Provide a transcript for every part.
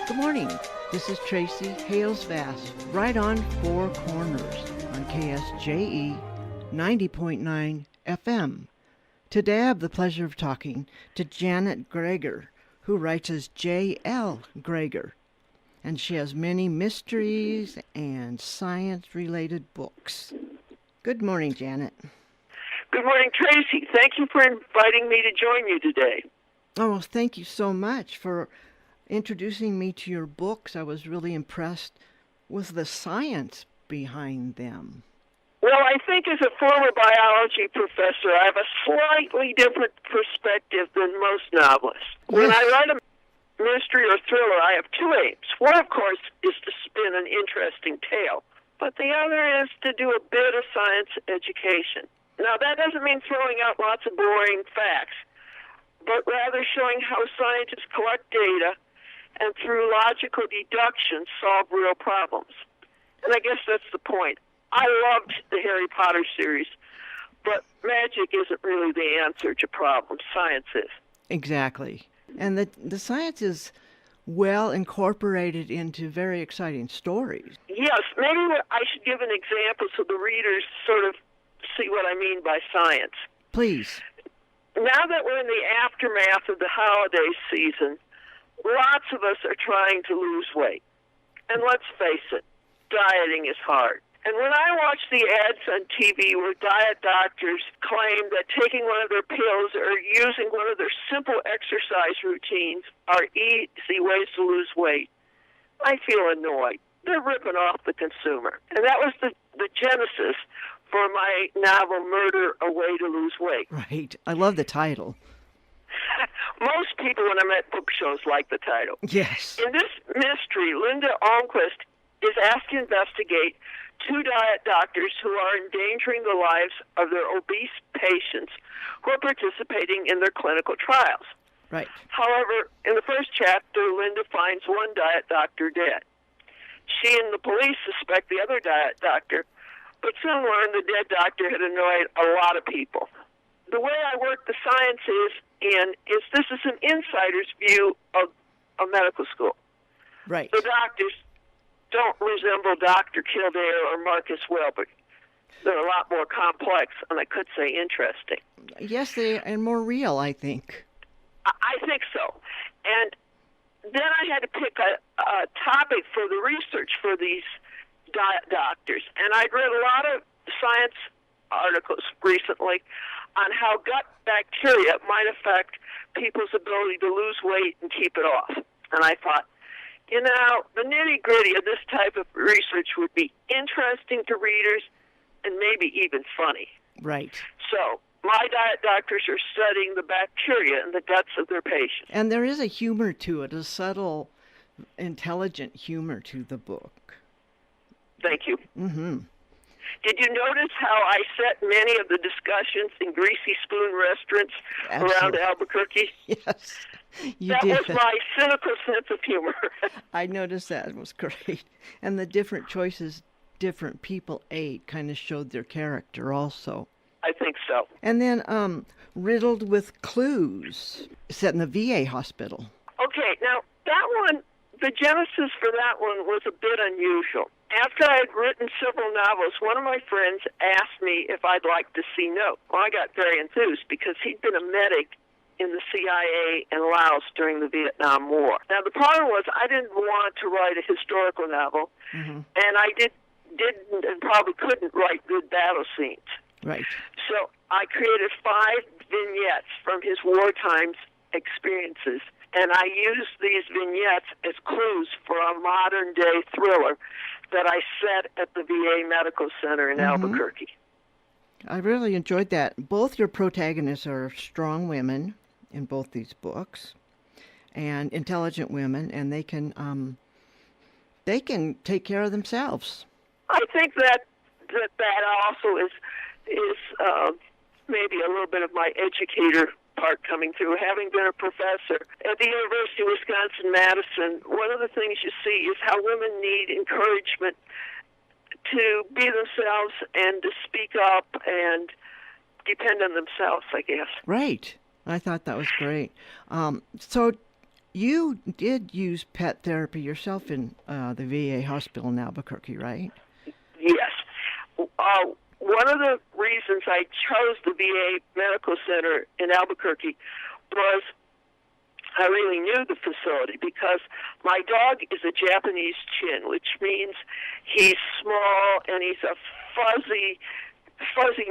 Good morning. This is Tracy Halesbass, right on Four Corners on KSJE 90.9 FM. Today I have the pleasure of talking to Janet Greger, who writes as J.L. Greger, and she has many mysteries and science-related books. Good morning, Janet. Good morning, Tracy. Thank you for inviting me to join you today. Oh, well, thank you so much for introducing me to your books. I was really impressed with the science behind them. Well, I think as a former biology professor, I have a slightly different perspective than most novelists. When I write a mystery or thriller, I have two aims. One, of course, is to spin an interesting tale, but the other is to do a bit of science education. Now, that doesn't mean throwing out lots of boring facts, but rather showing how scientists collect data and through logical deduction solve real problems. And I guess that's the point. I loved the Harry Potter series, but magic isn't really the answer to problems. Science is. Exactly. And the science is well incorporated into very exciting stories. Yes, maybe I should give an example so the readers sort of see what I mean by science. Please. Now that we're in the aftermath of the holiday season, lots of us are trying to lose weight. And let's face it, dieting is hard. And when I watch the ads on TV where diet doctors claim that taking one of their pills or using one of their simple exercise routines are easy ways to lose weight, I feel annoyed. They're ripping off the consumer. And that was the genesis for my novel, Murder, A Way to Lose Weight. Right. I love the title. Most people, when I'm at book shows, like the title. Yes. In this mystery, Linda Almquist is asked to investigate two diet doctors who are endangering the lives of their obese patients who are participating in their clinical trials. Right. However, in the first chapter, Linda finds one diet doctor dead. She and the police suspect the other diet doctor, but soon learn the dead doctor had annoyed a lot of people. The way I work the science is this is an insider's view of a medical school. Right. The doctors don't resemble Dr. Kildare or Marcus Welby. They're a lot more complex, and I could say interesting. Yes, they are more real, I think. I think so. And then I had to pick a topic for the research for these diet doctors. And I'd read a lot of science articles recently on how gut bacteria might affect people's ability to lose weight and keep it off. And I thought, the nitty-gritty of this type of research would be interesting to readers and maybe even funny. Right. So my diet doctors are studying the bacteria in the guts of their patients. And there is a humor to it, a subtle, intelligent humor to the book. Thank you. Mm-hmm. Did you notice how I set many of the discussions in Greasy Spoon restaurants around Albuquerque? Yes, you that did. That was my cynical sense of humor. I noticed that. It was great. And the different choices different people ate kind of showed their character also. I think so. And then Riddled with Clues, set in the VA hospital. Okay, now that one, the genesis for that one was a bit unusual. After I had written several novels, one of my friends asked me if I'd like to see Note. Well, I got very enthused because he'd been a medic in the CIA in Laos during the Vietnam War. Now, the problem was I didn't want to write a historical novel, and I didn't and probably couldn't write good battle scenes. Right. So I created 5 vignettes from his wartime experiences, and I used these vignettes as clues for a modern-day thriller that I set at the VA Medical Center in Albuquerque. I really enjoyed that. Both your protagonists are strong women in both these books, and intelligent women, and they can take care of themselves. I think that also is maybe a little bit of my educator part coming through. Having been a professor at the University of Wisconsin-Madison, one of the things you see is how women need encouragement to be themselves and to speak up and depend on themselves, I guess. Right. I thought that was great. So You did use pet therapy yourself in the VA hospital in Albuquerque, right? Yes. One of the reasons I chose the VA Medical Center in Albuquerque was I really knew the facility because my dog is a Japanese chin, which means he's small and he's a fuzzy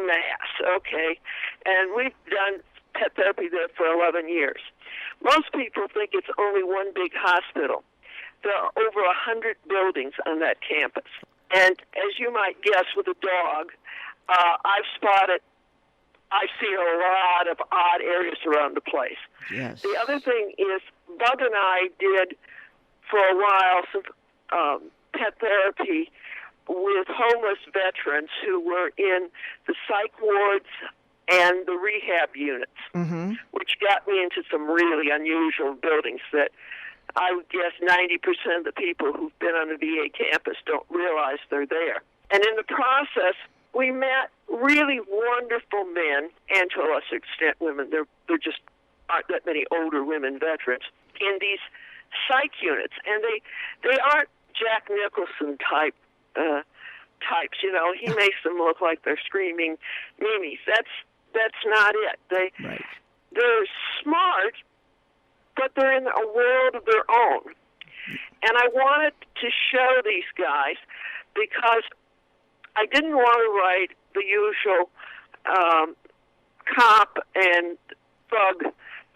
mass, okay? And we've done pet therapy there for 11 years. Most people think it's only one big hospital. There are over 100 buildings on that campus. And as you might guess, with a dog, I see a lot of odd areas around the place. Yes. The other thing is, Bug and I did for a while some pet therapy with homeless veterans who were in the psych wards and the rehab units, which got me into some really unusual buildings that I would guess 90% of the people who've been on the VA campus don't realize they're there. And in the process, we met really wonderful men, and to a lesser extent women. There just aren't that many older women veterans in these psych units, and they aren't Jack Nicholson types. You know, he makes them look like they're screaming memes. That's not it. They're smart, but they're in a world of their own. And I wanted to show these guys because I didn't want to write the usual cop and thug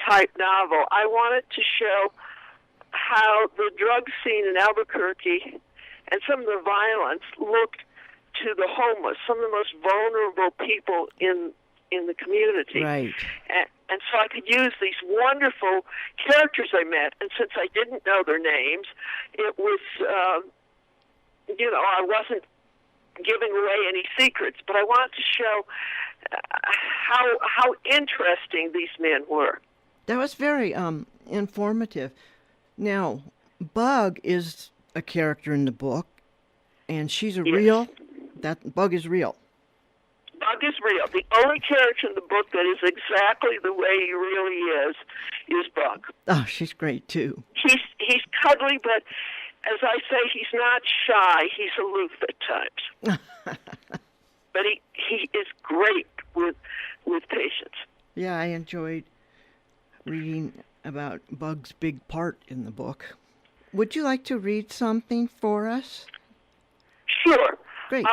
type novel. I wanted to show how the drug scene in Albuquerque and some of the violence looked to the homeless, some of the most vulnerable people in the community. Right. And so I could use these wonderful characters I met, and since I didn't know their names, it was, I wasn't giving away any secrets, but I wanted to show how interesting these men were. That was very informative. Now, Bug is a character in the book, and she's real. That Bug is real. Bug is real. The only character in the book that is exactly the way he really is Bug. Oh, she's great too. He's cuddly, but as I say, he's not shy. He's aloof at times. But he is great with patients. Yeah, I enjoyed reading about Bug's big part in the book. Would you like to read something for us? Sure. Great.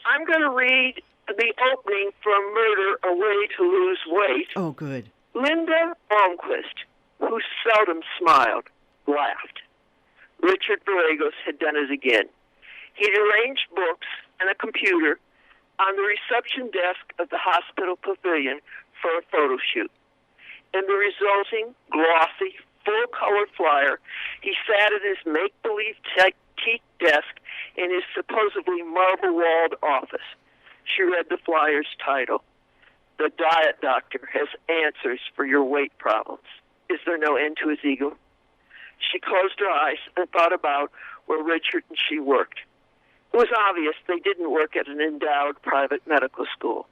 I'm going to read the opening from Murder, A Way to Lose Weight. Oh, good. Linda Almquist, who seldom smiled, laughed. Richard Borregos had done it again. He'd arranged books and a computer on the reception desk of the hospital pavilion for a photo shoot. In the resulting glossy, full-color flyer, he sat at his make-believe teak desk in his supposedly marble-walled office. She read the flyer's title. The Diet Doctor has answers for your weight problems. Is there no end to his ego? She closed her eyes and thought about where Richard and she worked. It was obvious they didn't work at an endowed private medical school.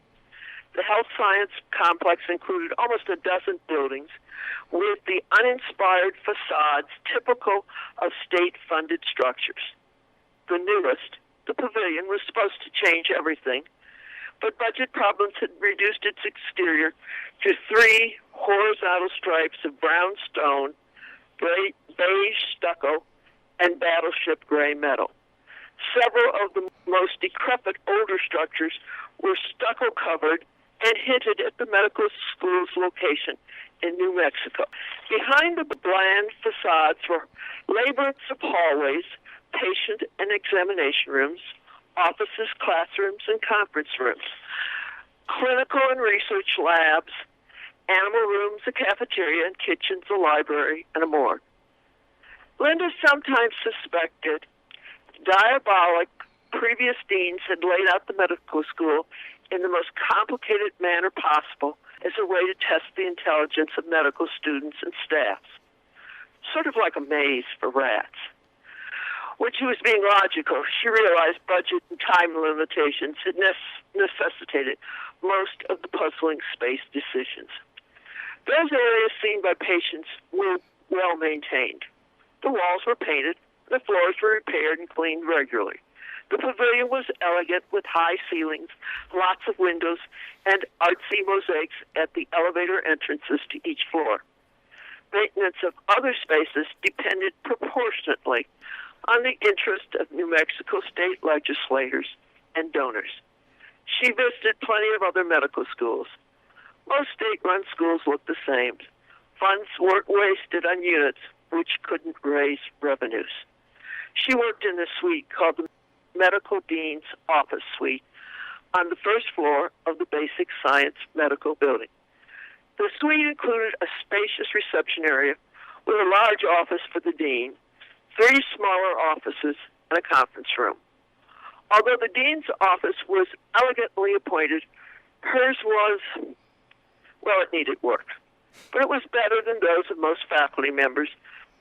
The health science complex included almost a dozen buildings with the uninspired facades typical of state-funded structures. The newest, the pavilion, was supposed to change everything, but budget problems had reduced its exterior to 3 horizontal stripes of brown stone, beige stucco, and battleship gray metal. Several of the most decrepit older structures were stucco-covered and hinted at the medical school's location in New Mexico. Behind the bland facades were labyrinths of hallways, patient and examination rooms, offices, classrooms, and conference rooms, clinical and research labs, animal rooms, a cafeteria and kitchens, a library, and a morgue. Linda sometimes suspected diabolic previous deans had laid out the medical school in the most complicated manner possible as a way to test the intelligence of medical students and staff, sort of like a maze for rats. When she was being logical, she realized budget and time limitations had necessitated most of the puzzling space decisions. There Those areas seen by patients were well maintained. The walls were painted, the floors were repaired and cleaned regularly. The pavilion was elegant with high ceilings, lots of windows, and artsy mosaics at the elevator entrances to each floor. Maintenance of other spaces depended proportionately on the interest of New Mexico state legislators and donors. She visited plenty of other medical schools. Most state-run schools looked the same. Funds weren't wasted on units which couldn't raise revenues. She worked in a suite called the Medical Dean's Office Suite on the first floor of the Basic Science Medical Building. The suite included a spacious reception area with a large office for the dean, 3 smaller offices, and a conference room. Although the dean's office was elegantly appointed, hers was, well, it needed work. But it was better than those of most faculty members,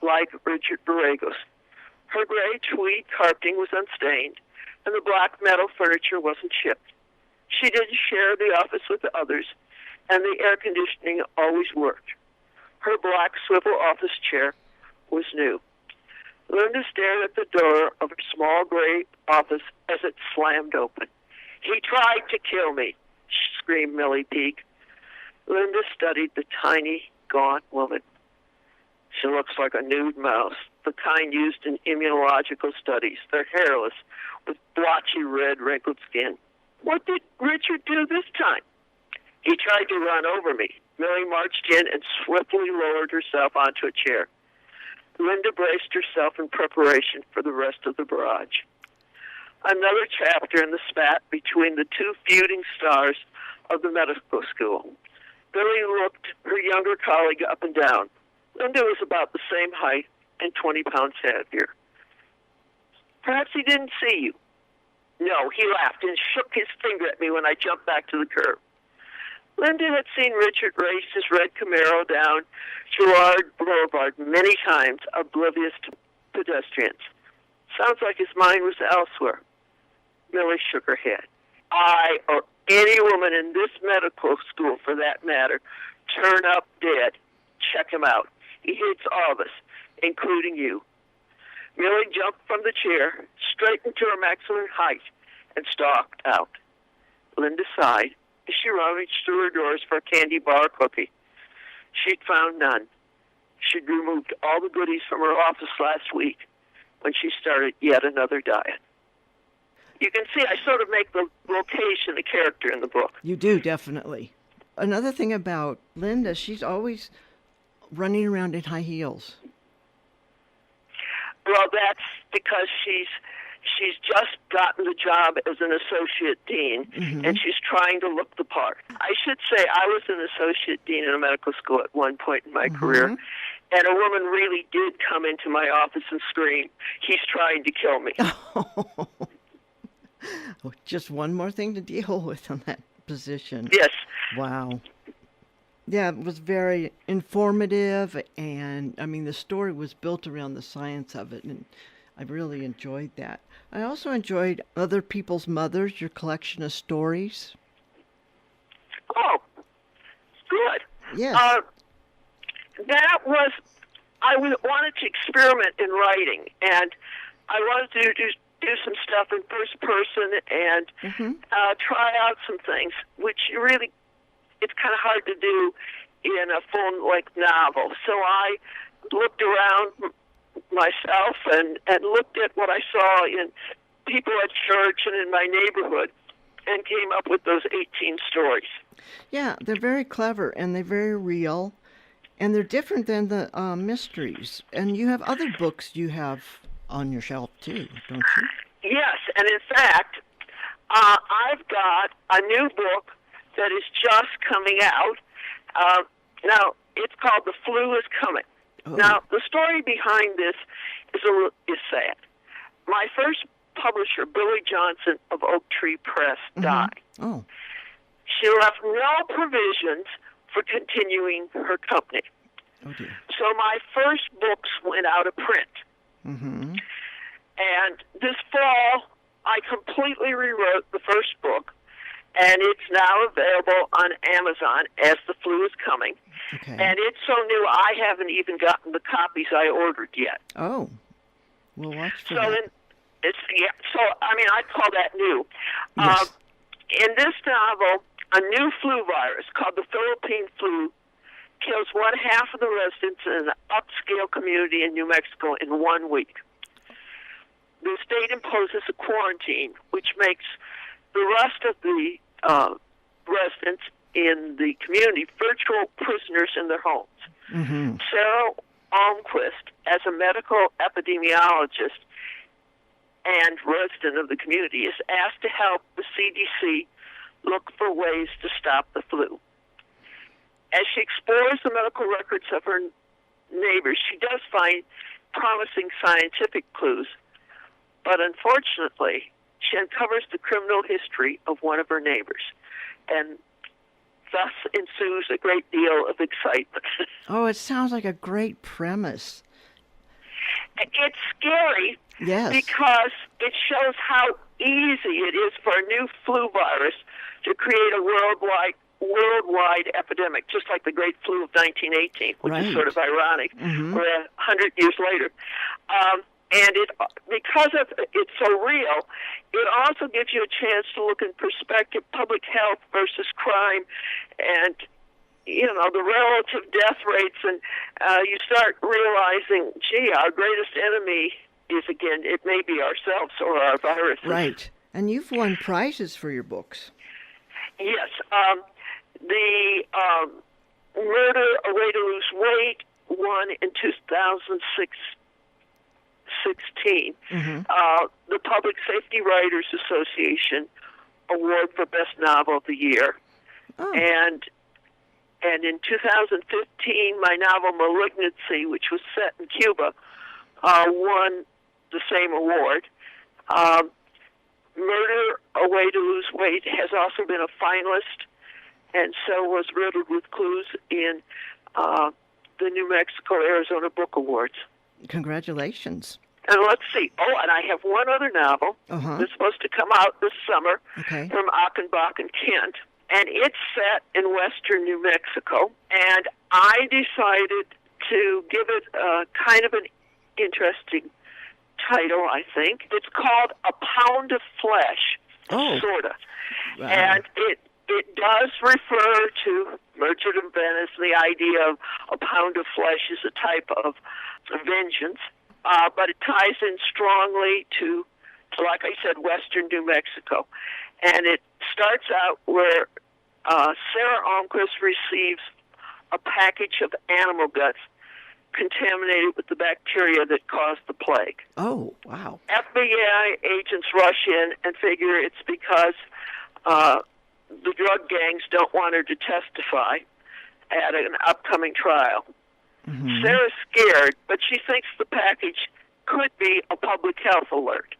like Richard Borregos. Her gray tweed carpeting was unstained, and the black metal furniture wasn't chipped. She didn't share the office with the others, and the air conditioning always worked. Her black swivel office chair was new. Linda stared at the door of her small gray office as it slammed open. "He tried to kill me," screamed Millie Peake. Linda studied the tiny, gaunt woman. She looks like a nude mouse, the kind used in immunological studies. They're hairless, with blotchy red, wrinkled skin. "What did Richard do this time?" "He tried to run over me." Millie marched in and swiftly lowered herself onto a chair. Linda braced herself in preparation for the rest of the barrage. Another chapter in the spat between the 2 feuding stars of the medical school. Billy looked her younger colleague up and down. Linda was about the same height and 20 pounds heavier. "Perhaps he didn't see you." "No," he laughed and shook his finger at me when I jumped back to the curb. Linda had seen Richard race his red Camaro down Girard Boulevard many times, oblivious to pedestrians. Sounds like his mind was elsewhere. Millie shook her head. "I, or any woman in this medical school for that matter, turn up dead. Check him out. He hates all of us, including you." Millie jumped from the chair, straightened to her maximum height, and stalked out. Linda sighed as she rummaged through her drawers for a candy bar or cookie. She'd found none. She'd removed all the goodies from her office last week when she started yet another diet. You can see I sort of make the location a character in the book. You do, definitely. Another thing about Linda, she's always running around in high heels. Well, that's because she's just gotten the job as an associate dean, and she's trying to look the part. I should say I was an associate dean in a medical school at one point in my career, and a woman really did come into my office and scream, "He's trying to kill me." Oh, just one more thing to deal with on that position. Yes. Wow. Yeah, it was very informative, and I mean, the story was built around the science of it, and I really enjoyed that. I also enjoyed Other People's Mothers, your collection of stories. Oh, good. Yes. That was, wanted to experiment in writing, and I wanted to do some stuff in first person and try out some things, which really, it's kind of hard to do in a full-length novel. So I looked around myself and looked at what I saw in people at church and in my neighborhood and came up with those 18 stories. Yeah, they're very clever and they're very real, and they're different than the mysteries. And you have other books you have on your shelf too, don't you? Yes, and in fact, I've got a new book that is just coming out. Now, it's called The Flu Is Coming. Oh. Now, the story behind this is sad. My first publisher, Billy Johnson of Oak Tree Press, died. Oh. She left no provisions for continuing her company. Oh, dear. So my first books went out of print. And this fall, I completely rewrote the first book and it's now available on Amazon as the flu is coming. Okay. And it's so new, I haven't even gotten the copies I ordered yet. Oh, we'll watch for So that. then, I call that new. Yes. In this novel, a new flu virus called the Philippine flu kills one half of the residents in an upscale community in New Mexico in 1 week. The state imposes a quarantine, which makes the rest of the residents in the community virtual prisoners in their homes. Mm-hmm. Sarah Almquist, as a medical epidemiologist and resident of the community, is asked to help the CDC look for ways to stop the flu. As she explores the medical records of her neighbors, she does find promising scientific clues, but unfortunately, she uncovers the criminal history of one of her neighbors, and thus ensues a great deal of excitement. Oh, it sounds like a great premise. It's scary Yes. because it shows how easy it is for a new flu virus to create a worldwide epidemic, just like the Great Flu of 1918, which Right. is sort of ironic. Mhm. We're 100 years later. And because it's so real, it also gives you a chance to look in perspective public health versus crime, and the relative death rates, and you start realizing, gee, our greatest enemy is, again, it may be ourselves or our viruses. Right. And you've won prizes for your books. Yes. The Murder, A Way to Lose Weight won in 2016. Mm-hmm. The Public Safety Writers Association Award for Best Novel of the Year. Oh. And in 2015, my novel Malignancy, which was set in Cuba, won the same award. Murder, A Way to Lose Weight has also been a finalist, and so was Riddled with Clues in the New Mexico-Arizona Book Awards. Congratulations. And let's see. Oh, and I have one other novel Uh-huh. that's supposed to come out this summer Okay. from Achenbach and Kent, and it's set in western New Mexico. And I decided to give it kind of an interesting title, I think. It's called A Pound of Flesh, Oh. sort of. Wow. And it does refer to Merchant of Venice. The idea of a pound of flesh is a type of vengeance, but it ties in strongly to, like I said, western New Mexico. And it starts out where Sarah Almquist receives a package of animal guts contaminated with the bacteria that caused the plague. Oh, wow. FBI agents rush in and figure it's because the drug gangs don't want her to testify at an upcoming trial. Mm-hmm. Sarah's scared, but she thinks the package could be a public health alert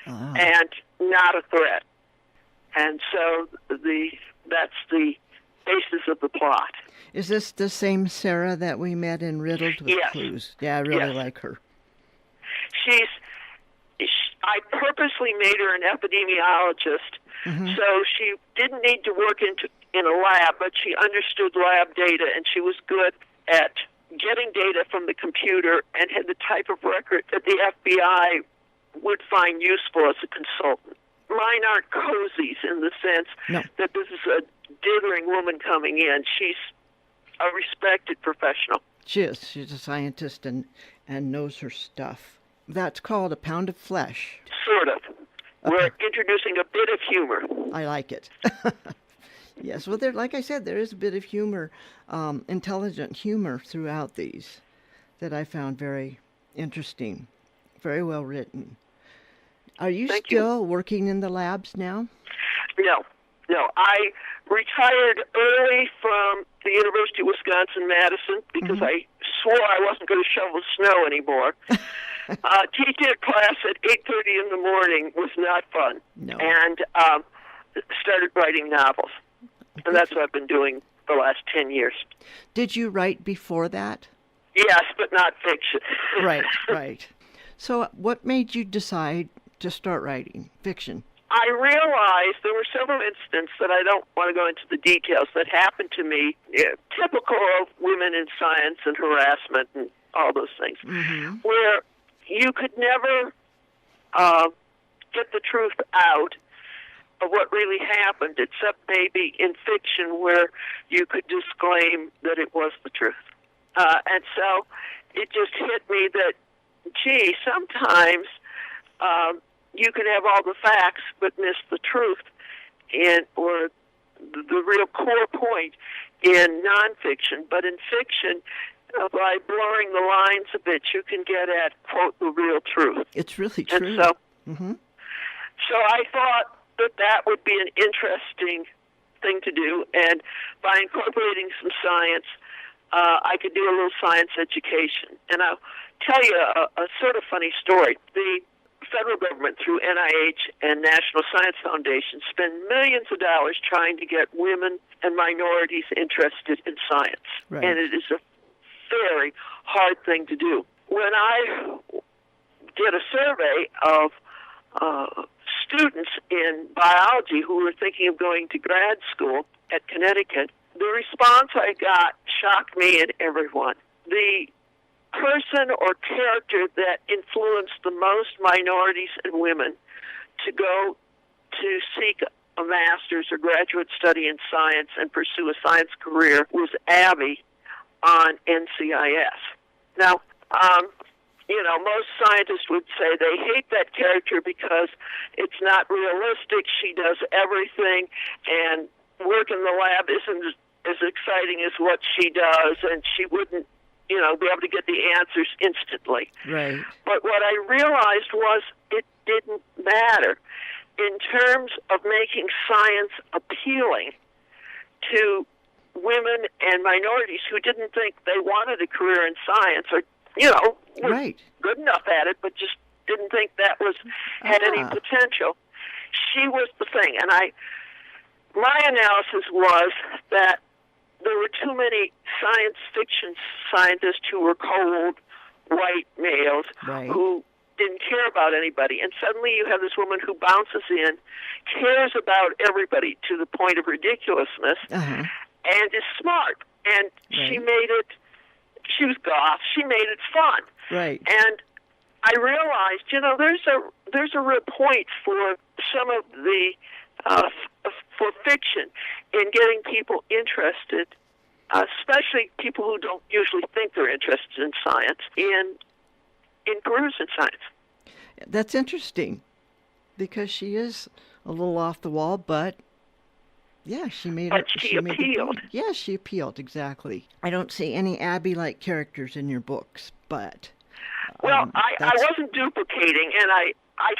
Ah. and not a threat. And so that's the basis of the plot. Is this the same Sarah that we met in Riddled with Yes. Clues? Yeah, I really Yes. like her. I purposely made her an epidemiologist, Mhm. so she didn't need to work in a lab, but she understood lab data, and she was good at getting data from the computer and had the type of record that the FBI would find useful as a consultant. Mine aren't cozies in the sense No. that this is a dithering woman coming in. She's a respected professional. She is. She's a scientist and knows her stuff. That's called A Pound of Flesh. Sort of. We're introducing a bit of humor. I like it. Yes, well, there, like I said, there is a bit of humor, intelligent humor throughout these that I found very interesting, very well written. Are you Thank you. still working in the labs now? No. I retired early from the University of Wisconsin-Madison because I swore I wasn't going to shovel snow anymore. Teaching a class at 8:30 in the morning was not fun. No. And started writing novels. And that's what I've been doing the last 10 years. Did you write before that? Yes, but not fiction. Right. So what made you decide to start writing fiction? I realized there were several instances that I don't want to go into the details that happened to me, typical of women in science and harassment and all those things, where you could never get the truth out of what really happened, except maybe in fiction where you could disclaim that it was the truth. And so it just hit me that, gee, sometimes you can have all the facts but miss the truth or the real core point in nonfiction. But in fiction, by blurring the lines a bit, you can get at, quote, the real truth. It's really true. And so I thought that would be an interesting thing to do, and by incorporating some science, I could do a little science education. And I'll tell you a sort of funny story. The federal government, through NIH and National Science Foundation, spend millions of dollars trying to get women and minorities interested in science. Right. And it is a very hard thing to do. When I did a survey of students in biology who were thinking of going to grad school at Connecticut, the response I got shocked me and everyone. The person or character that influenced the most minorities and women to go to seek a master's or graduate study in science and pursue a science career was Abby on NCIS. Now, most scientists would say they hate that character because it's not realistic. She does everything, and work in the lab isn't as exciting as what she does, and she wouldn't, be able to get the answers instantly. Right. But what I realized was it didn't matter. In terms of making science appealing to women and minorities who didn't think they wanted a career in science or, were right. good enough at it, but just didn't think that had any potential. She was the thing. And my analysis was that there were too many science fiction scientists who were cold, white males right. who didn't care about anybody. And suddenly you have this woman who bounces in, cares about everybody to the point of ridiculousness, and is smart. And right. she was goth, she made it fun. Right. And I realized, there's a real point for some of the for fiction in getting people interested, especially people who don't usually think they're interested in science, in careers in science. That's interesting, because she is a little off the wall, but yeah, she made it. She appealed. Yeah, she appealed, exactly. I don't see any Abby-like characters in your books, but well, I wasn't duplicating, and I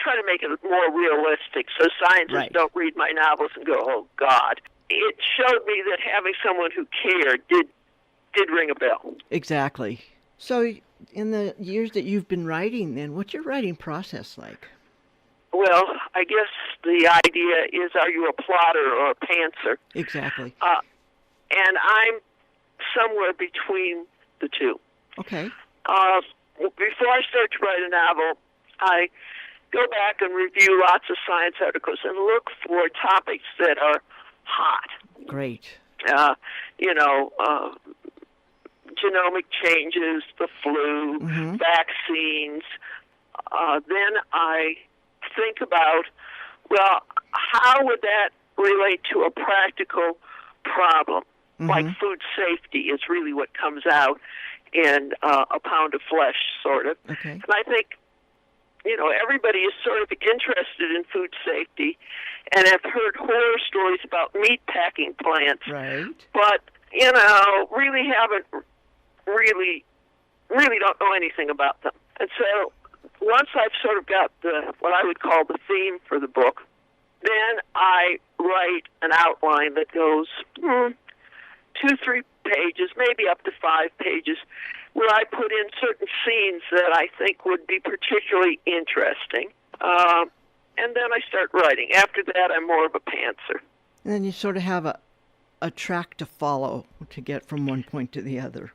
try to make it more realistic so scientists right. don't read my novels and go, oh, God. It showed me that having someone who cared did ring a bell. Exactly. So in the years that you've been writing then, what's your writing process like? Well, I guess the idea is, are you a plotter or a pantser? Exactly. And I'm somewhere between the two. Okay. Before I start to write a novel, I go back and review lots of science articles and look for topics that are hot. Great. Genomic changes, the flu, vaccines. Then I think about, well, how would that relate to a practical problem? Like food safety is really what comes out in A Pound of Flesh, sort of. Okay. And I think, everybody is sort of interested in food safety and have heard horror stories about meat packing plants. Right. But, really don't know anything about them. And so once I've sort of got what I would call the theme for the book, then I write an outline that goes 2-3 pages, maybe up to 5 pages, where I put in certain scenes that I think would be particularly interesting. And then I start writing. After that, I'm more of a pantser. And then you sort of have a track to follow to get from one point to the other.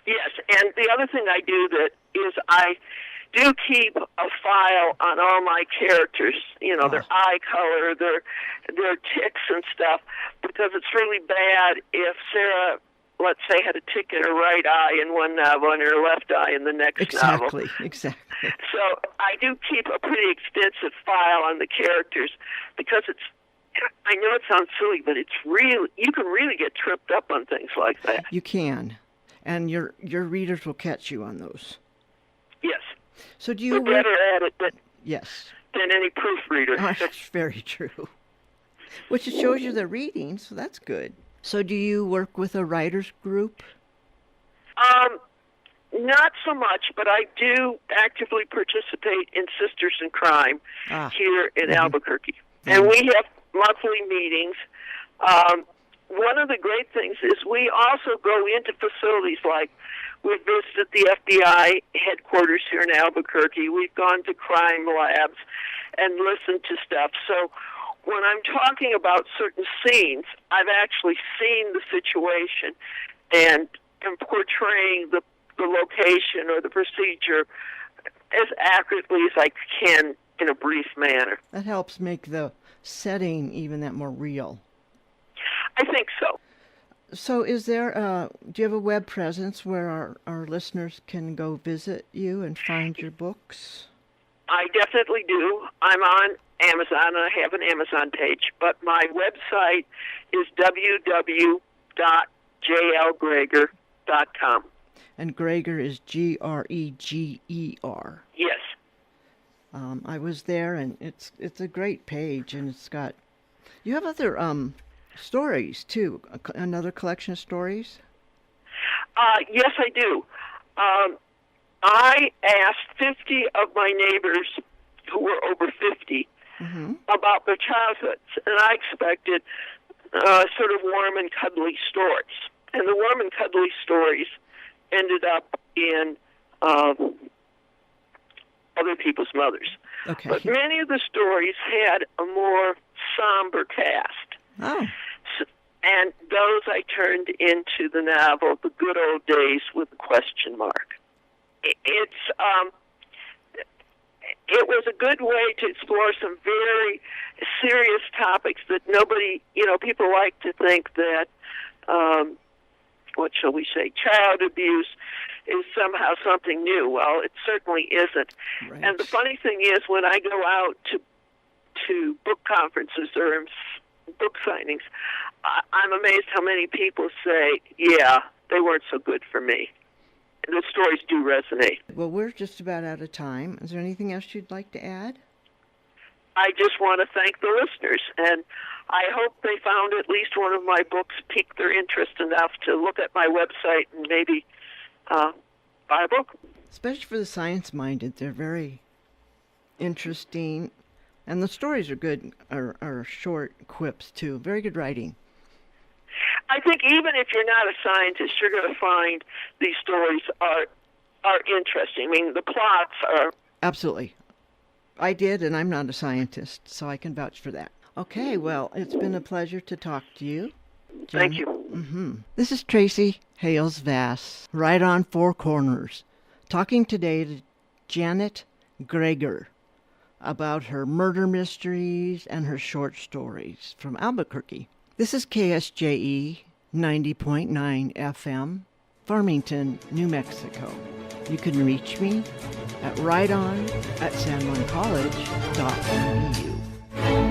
Yes, and the other thing I do that is I do keep a file on all my characters, their eye color, their tics and stuff, because it's really bad if Sarah, let's say, had a tick in her right eye in one novel and her left eye in the next novel. Exactly. So I do keep a pretty extensive file on the characters because I know it sounds silly, but you can really get tripped up on things like that. You can. And your readers will catch you on those. Yes. So do you We're better at it than any proofreader. Oh, that's very true. Which it shows you they're reading, so that's good. So do you work with a writers group? Not so much, but I do actively participate in Sisters in Crime here in Albuquerque. And we have monthly meetings. One of the great things is we also go into facilities like we visited the FBI headquarters here in Albuquerque. We've gone to crime labs and listened to stuff. So when I'm talking about certain scenes, I've actually seen the situation and am portraying the location or the procedure as accurately as I can in a brief manner. That helps make the setting even that more real. I think so. So do you have a web presence where our listeners can go visit you and find your books? I definitely do. I'm on Amazon, and I have an Amazon page, but my website is www.jlgreger.com. And Greger is Greger. Yes. I was there, and it's a great page, and it's got... You have other stories, too, another collection of stories? Yes, I do. I asked 50 of my neighbors who were over 50 about their childhoods, and I expected sort of warm and cuddly stories. And the warm and cuddly stories ended up in other people's mothers. Okay. But many of the stories had a more somber cast. Oh. And those I turned into the novel, The Good Old Days with a question mark. It was a good way to explore some very serious topics that nobody, people like to think that, what shall we say, child abuse is somehow something new. Well, it certainly isn't. Right. And the funny thing is, when I go out to book conferences or book signings, I'm amazed how many people say, yeah, they weren't so good for me. And the stories do resonate. Well, we're just about out of time. Is there anything else you'd like to add? I just want to thank the listeners, and I hope they found at least one of my books piqued their interest enough to look at my website and maybe buy a book. Especially for the science-minded, they're very interesting, and the stories are good, are short quips, too. Very good writing. I think even if you're not a scientist, you're going to find these stories are interesting. I mean, the plots are... Absolutely. I did, and I'm not a scientist, so I can vouch for that. Okay, well, it's been a pleasure to talk to you. Thank you. This is Tracy Hales-Vass, right on Four Corners, talking today to Janet Greger about her murder mysteries and her short stories from Albuquerque. This is KSJE 90.9 FM, Farmington, New Mexico. You can reach me at righton@sanjuancollege.edu.